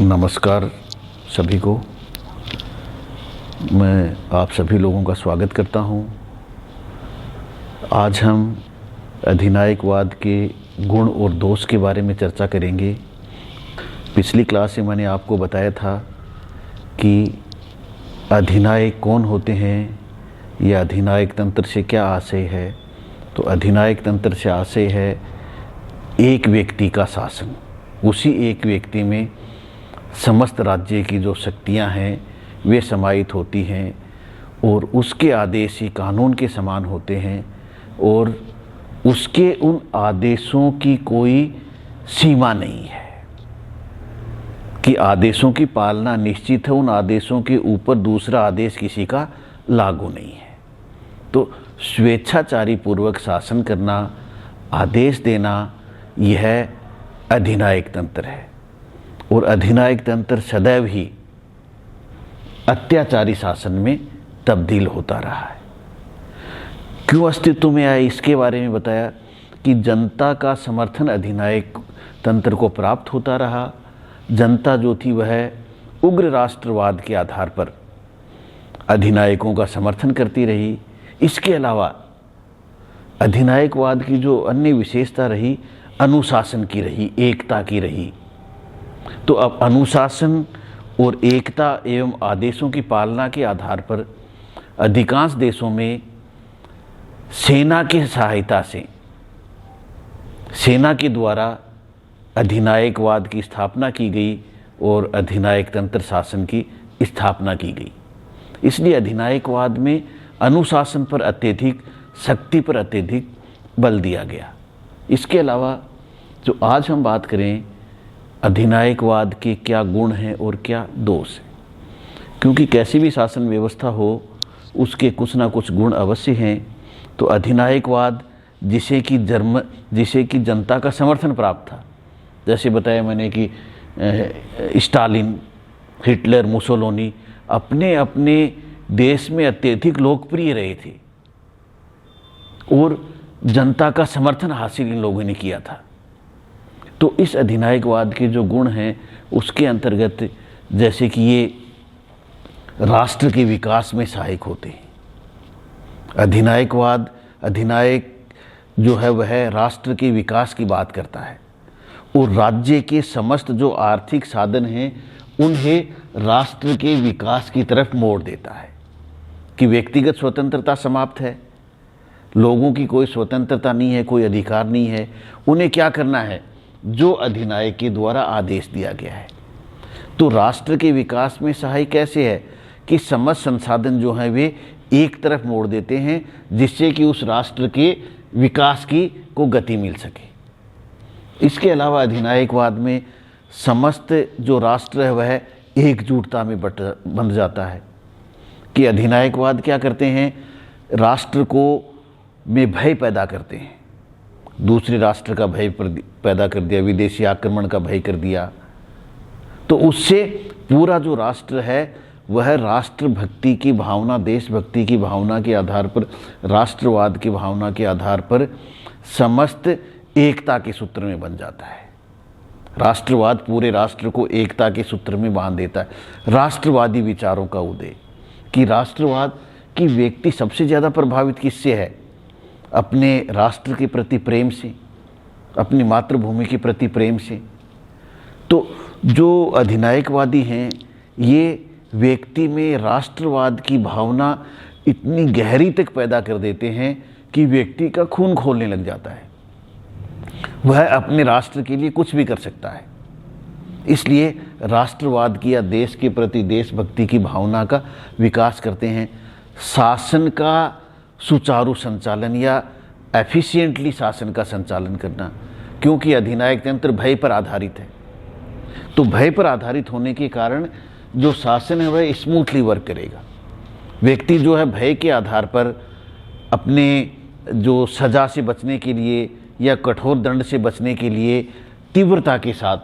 नमस्कार सभी को। मैं आप सभी लोगों का स्वागत करता हूं। आज हम अधिनायकवाद के गुण और दोष के बारे में चर्चा करेंगे। पिछली क्लास में मैंने आपको बताया था कि अधिनायक कौन होते हैं या अधिनायक तंत्र से क्या आशय है। तो अधिनायक तंत्र से आशय है एक व्यक्ति का शासन। उसी एक व्यक्ति में समस्त राज्य की जो शक्तियां हैं वे समाहित होती हैं और उसके आदेश ही कानून के समान होते हैं और उसके उन आदेशों की कोई सीमा नहीं है कि आदेशों की पालना निश्चित है, उन आदेशों के ऊपर दूसरा आदेश किसी का लागू नहीं है। तो स्वेच्छाचारी पूर्वक शासन करना, आदेश देना, यह अधिनायक तंत्र है। और अधिनायक तंत्र सदैव ही अत्याचारी शासन में तब्दील होता रहा है। क्यों अस्तित्व में आया, इसके बारे में बताया कि जनता का समर्थन अधिनायक तंत्र को प्राप्त होता रहा। जनता जो थी वह उग्र राष्ट्रवाद के आधार पर अधिनायकों का समर्थन करती रही। इसके अलावा अधिनायकवाद की जो अन्य विशेषता रही, अनुशासन की रही, एकता की रही। तो अब अनुशासन और एकता एवं आदेशों की पालना के आधार पर अधिकांश देशों में सेना की सहायता से, सेना के द्वारा अधिनायकवाद की स्थापना की गई और अधिनायक तंत्र शासन की स्थापना की गई। इसलिए अधिनायकवाद में अनुशासन पर अत्यधिक, शक्ति पर अत्यधिक बल दिया गया। इसके अलावा जो आज हम बात करें अधिनायकवाद के क्या गुण हैं और क्या दोष हैं, क्योंकि कैसी भी शासन व्यवस्था हो उसके कुछ ना कुछ गुण अवश्य हैं। तो अधिनायकवाद जिसे कि जनता का समर्थन प्राप्त था, जैसे बताया मैंने कि स्टालिन, हिटलर, मुसोलिनी अपने अपने देश में अत्यधिक लोकप्रिय रहे थे और जनता का समर्थन हासिल इन लोगों ने किया था। तो इस अधिनायकवाद के जो गुण हैं उसके अंतर्गत जैसे कि ये राष्ट्र के विकास में सहायक होते हैं। अधिनायक जो है वह राष्ट्र के विकास की बात करता है और राज्य के समस्त जो आर्थिक साधन हैं उन्हें राष्ट्र के विकास की तरफ मोड़ देता है कि व्यक्तिगत स्वतंत्रता समाप्त है, लोगों की कोई स्वतंत्रता नहीं है, कोई अधिकार नहीं है। उन्हें क्या करना है, जो अधिनायक के द्वारा आदेश दिया गया है। तो राष्ट्र के विकास में सहायक कैसे है कि समस्त संसाधन जो हैं वे एक तरफ मोड़ देते हैं जिससे कि उस राष्ट्र के विकास को गति मिल सके। इसके अलावा अधिनायकवाद में समस्त जो राष्ट्र है वह एकजुटता में बंध जाता है कि अधिनायकवाद क्या करते हैं, राष्ट्र को में भय पैदा करते हैं। दूसरे राष्ट्र का भय पैदा कर दिया, विदेशी आक्रमण का भय कर दिया। तो उससे पूरा जो राष्ट्र है वह राष्ट्रभक्ति की भावना, देशभक्ति की भावना के आधार पर, राष्ट्रवाद की भावना के आधार पर समस्त एकता के सूत्र में बन जाता है। राष्ट्रवाद पूरे राष्ट्र को एकता के सूत्र में बांध देता है। राष्ट्रवादी विचारों का उदय कि राष्ट्रवाद की व्यक्ति सबसे ज़्यादा प्रभावित किससे है, अपने राष्ट्र के प्रति प्रेम से, अपनी मातृभूमि के प्रति प्रेम से। तो जो अधिनायकवादी हैं ये व्यक्ति में राष्ट्रवाद की भावना इतनी गहरी तक पैदा कर देते हैं कि व्यक्ति का खून खौलने लग जाता है, वह अपने राष्ट्र के लिए कुछ भी कर सकता है। इसलिए राष्ट्रवाद की या देश के प्रति देशभक्ति की भावना का विकास करते हैं। शासन का सुचारू संचालन या एफिशिएंटली शासन का संचालन करना, क्योंकि अधिनायक तंत्र भय पर आधारित है। तो भय पर आधारित होने के कारण जो शासन है वह स्मूथली वर्क करेगा। व्यक्ति जो है भय के आधार पर अपने जो सज़ा से बचने के लिए या कठोर दंड से बचने के लिए तीव्रता के साथ,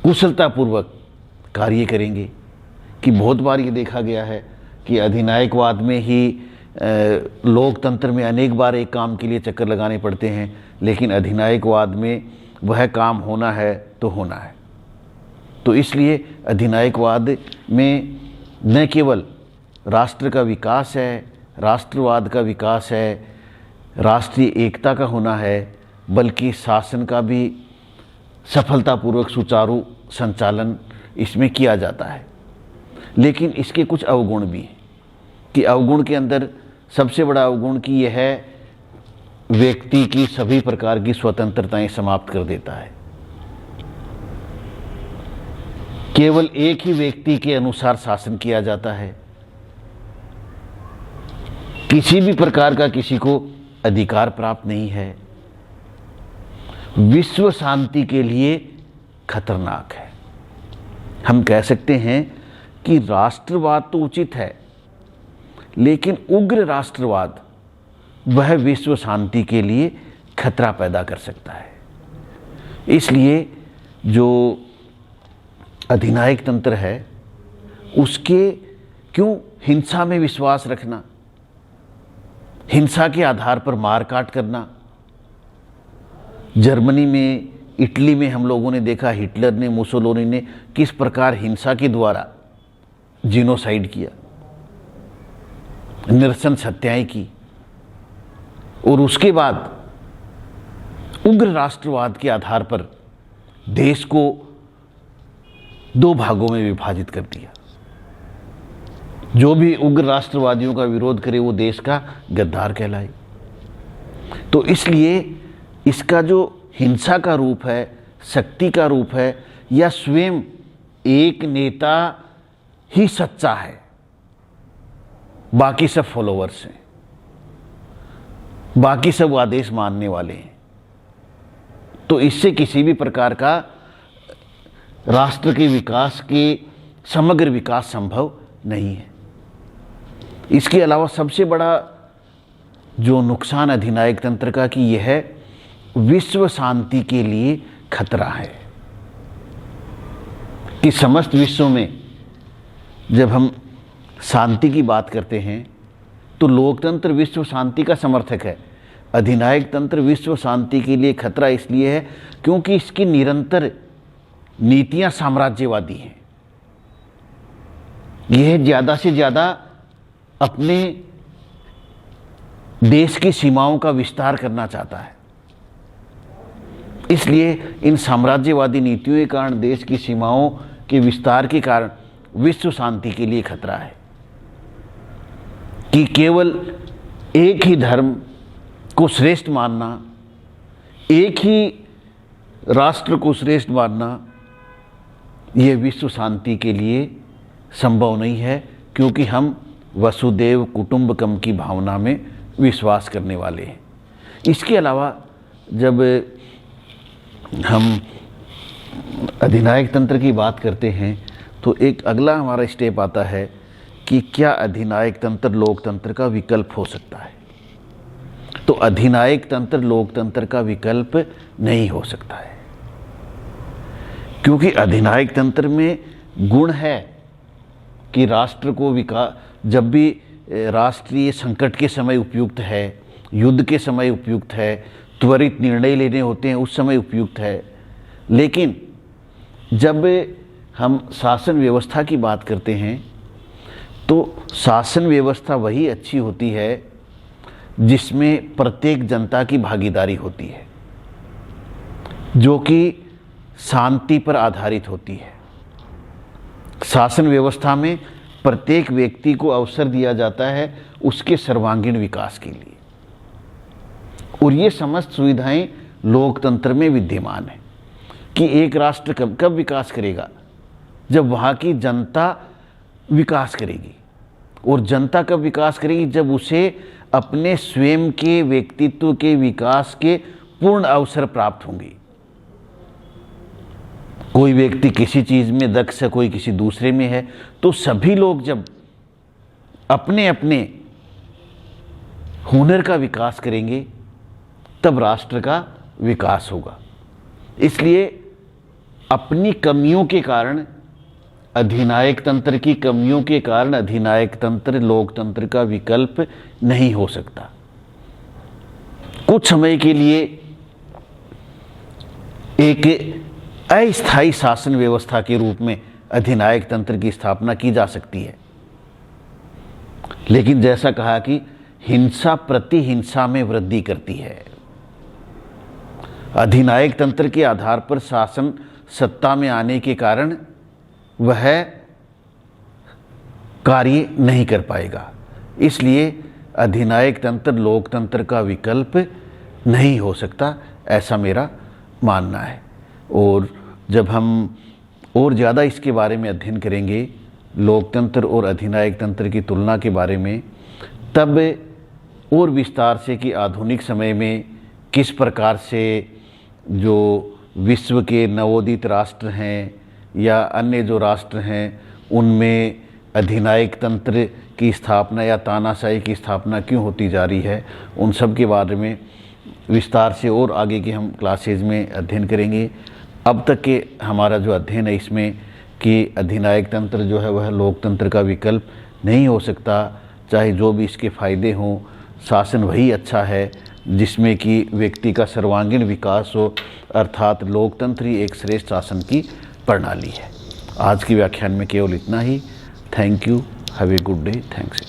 कुशलतापूर्वक कार्य करेंगे। कि बहुत बार ये देखा गया है कि अधिनायकवाद में ही लोकतंत्र में अनेक बार एक काम के लिए चक्कर लगाने पड़ते हैं, लेकिन अधिनायकवाद में वह काम होना है तो होना है। तो इसलिए अधिनायकवाद में न केवल राष्ट्र का विकास है, राष्ट्रवाद का विकास है, राष्ट्रीय एकता का होना है, बल्कि शासन का भी सफलतापूर्वक सुचारू संचालन इसमें किया जाता है। लेकिन इसके कुछ अवगुण भी हैं कि अवगुण के अंदर सबसे बड़ा अवगुण कि यह व्यक्ति की सभी प्रकार की स्वतंत्रताएं समाप्त कर देता है। केवल एक ही व्यक्ति के अनुसार शासन किया जाता है। किसी भी प्रकार का किसी को अधिकार प्राप्त नहीं है। विश्व शांति के लिए खतरनाक है। हम कह सकते हैं कि राष्ट्रवाद तो उचित है, लेकिन उग्र राष्ट्रवाद वह विश्व शांति के लिए खतरा पैदा कर सकता है। इसलिए जो अधिनायक तंत्र है उसके क्यों हिंसा में विश्वास रखना, हिंसा के आधार पर मारकाट करना। जर्मनी में, इटली में हम लोगों ने देखा हिटलर ने, मुसोलिनी ने किस प्रकार हिंसा के द्वारा जीनोसाइड किया, नृशंस हत्याएं की, और उसके बाद उग्र राष्ट्रवाद के आधार पर देश को दो भागों में विभाजित कर दिया। जो भी उग्र राष्ट्रवादियों का विरोध करे वो देश का गद्दार कहलाए। तो इसलिए इसका जो हिंसा का रूप है, शक्ति का रूप है, या स्वयं एक नेता ही सच्चा है, बाकी सब फॉलोवर्स हैं, बाकी सब आदेश मानने वाले हैं, तो इससे किसी भी प्रकार का राष्ट्र के विकास के समग्र विकास संभव नहीं है। इसके अलावा सबसे बड़ा जो नुकसान अधिनायक तंत्र का कि यह विश्व शांति के लिए खतरा है कि समस्त विश्व में जब हम शांति की बात करते हैं तो लोकतंत्र विश्व शांति का समर्थक है। अधिनायक तंत्र विश्व शांति के लिए खतरा इसलिए है क्योंकि इसकी निरंतर नीतियां साम्राज्यवादी हैं। यह ज़्यादा से ज़्यादा अपने देश की सीमाओं का विस्तार करना चाहता है। इसलिए इन साम्राज्यवादी नीतियों के कारण, देश की सीमाओं के विस्तार के कारण विश्व शांति के लिए खतरा है कि केवल एक ही धर्म को श्रेष्ठ मानना, एक ही राष्ट्र को श्रेष्ठ मानना, यह विश्व शांति के लिए संभव नहीं है, क्योंकि हम वसुदेव कुटुंबकम की भावना में विश्वास करने वाले हैं। इसके अलावा जब हम अधिनायक तंत्र की बात करते हैं तो एक अगला हमारा स्टेप आता है कि क्या अधिनायक तंत्र लोकतंत्र का विकल्प हो सकता है। तो अधिनायक तंत्र लोकतंत्र का विकल्प नहीं हो सकता है, क्योंकि अधिनायक तंत्र में गुण है कि राष्ट्र को जब भी राष्ट्रीय संकट के समय उपयुक्त है, युद्ध के समय उपयुक्त है, त्वरित निर्णय लेने होते हैं उस समय उपयुक्त है। लेकिन जब हम शासन व्यवस्था की बात करते हैं तो शासन व्यवस्था वही अच्छी होती है जिसमें प्रत्येक जनता की भागीदारी होती है, जो कि शांति पर आधारित होती है। शासन व्यवस्था में प्रत्येक व्यक्ति को अवसर दिया जाता है उसके सर्वांगीण विकास के लिए, और ये समस्त सुविधाएं लोकतंत्र में विद्यमान है कि एक राष्ट्र कब विकास करेगा, जब वहाँ की जनता विकास करेगी। और जनता कब विकास करेगी, जब उसे अपने स्वयं के व्यक्तित्व के विकास के पूर्ण अवसर प्राप्त होंगे। कोई व्यक्ति किसी चीज़ में दक्ष है, कोई किसी दूसरे में है, तो सभी लोग जब अपने अपने हुनर का विकास करेंगे तब राष्ट्र का विकास होगा। इसलिए अपनी कमियों के कारण, अधिनायक तंत्र की कमियों के कारण अधिनायक तंत्र लोकतंत्र का विकल्प नहीं हो सकता। कुछ समय के लिए एक अस्थायी शासन व्यवस्था के रूप में अधिनायक तंत्र की स्थापना की जा सकती है। लेकिन जैसा कहा कि हिंसा प्रतिहिंसा में वृद्धि करती है। अधिनायक तंत्र के आधार पर शासन सत्ता में आने के कारण वह कार्य नहीं कर पाएगा। इसलिए अधिनायक तंत्र लोकतंत्र का विकल्प नहीं हो सकता, ऐसा मेरा मानना है। और जब हम और ज़्यादा इसके बारे में अध्ययन करेंगे, लोकतंत्र और अधिनायक तंत्र की तुलना के बारे में, तब और विस्तार से कि आधुनिक समय में किस प्रकार से जो विश्व के नवोदित राष्ट्र हैं या अन्य जो राष्ट्र हैं उनमें अधिनायक तंत्र की स्थापना या तानाशाही की स्थापना क्यों होती जा रही है, उन सब के बारे में विस्तार से और आगे की हम क्लासेज में अध्ययन करेंगे। अब तक के हमारा जो अध्ययन है इसमें कि अधिनायक तंत्र जो है वह लोकतंत्र का विकल्प नहीं हो सकता, चाहे जो भी इसके फ़ायदे हों। शासन वही अच्छा है जिसमें कि व्यक्ति का सर्वांगीण विकास हो, अर्थात लोकतंत्र ही एक श्रेष्ठ शासन की प्रणाली है। आज के व्याख्यान में केवल इतना ही। Thank you, have a good day, thanks.